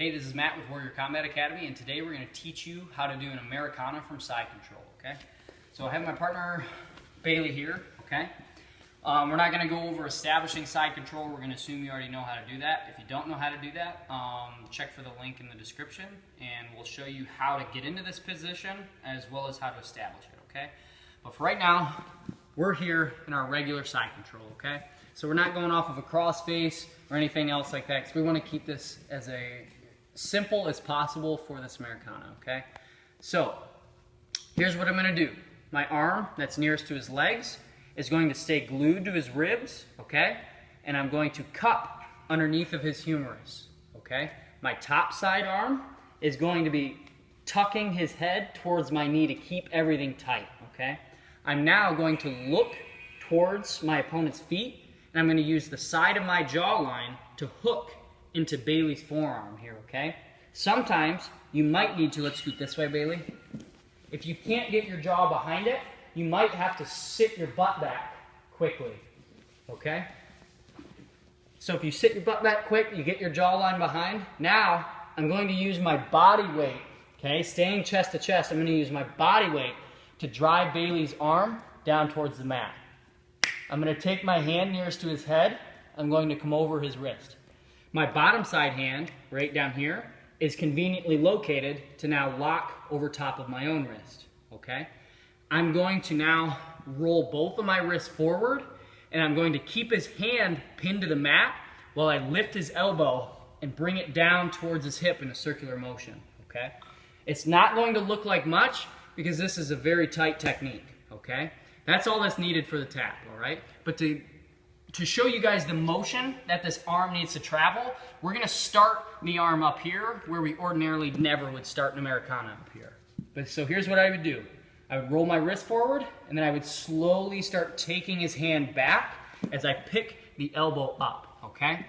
Hey, this is Matt with Warrior Combat Academy, and today we're going to teach you how to do an Americana from side control, okay? So I have my partner Bailey here, okay? We're not going to go over establishing side control. We're going to assume you already know how to do that. If you don't know how to do that, check for the link in the description, and we'll show you how to get into this position as well as how to establish it, okay? But for right now, we're here in our regular side control, okay? So we're not going off of a cross face or anything else like that, because we want to keep this as simple as possible for this Americana, okay? So here's what I'm going to do. My arm that's nearest to his legs is going to stay glued to his ribs, okay? And I'm going to cup underneath of his humerus, okay? My top side arm is going to be tucking his head towards my knee to keep everything tight, okay? I'm now going to look towards my opponent's feet, and I'm going to use the side of my jawline to hook into Bailey's forearm here, okay? Sometimes you might need to, let's scoot this way, Bailey. If you can't get your jaw behind it, you might have to sit your butt back quickly, okay? So if you sit your butt back quick, you get your jawline behind. Now, I'm going to use my body weight, okay? Staying chest to chest, I'm going to use my body weight to drive Bailey's arm down towards the mat. I'm going to take my hand nearest to his head. I'm going to come over his wrist. My bottom side hand, right down here, is conveniently located to now lock over top of my own wrist, okay? I'm going to now roll both of my wrists forward, and I'm going to keep his hand pinned to the mat while I lift his elbow and bring it down towards his hip in a circular motion, okay? It's not going to look like much because this is a very tight technique, okay? That's all that's needed for the tap, all right? But to show you guys the motion that this arm needs to travel, we're going to start the arm up here where we ordinarily never would start an Americana up here. But so here's what I would do. I would roll my wrist forward, and then I would slowly start taking his hand back as I pick the elbow up, okay?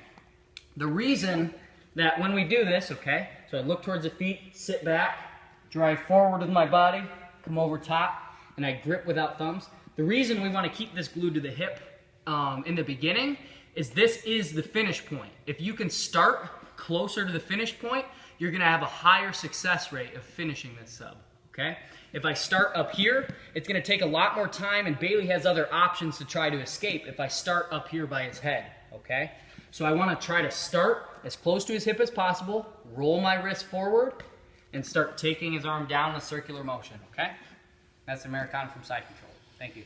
The reason that when we do this, okay, so I look towards the feet, sit back, drive forward with my body, come over top, and I grip without thumbs. The reason we want to keep this glued to the hip in the beginning is this is the finish point. If you can start closer to the finish point, you're going to have a higher success rate of finishing this sub, okay? If I start up here, it's going to take a lot more time, and Bailey has other options to try to escape if I start up here by his head, okay? So I want to try to start as close to his hip as possible, roll my wrist forward, and start taking his arm down in a circular motion, okay? That's Americana from side control. Thank you.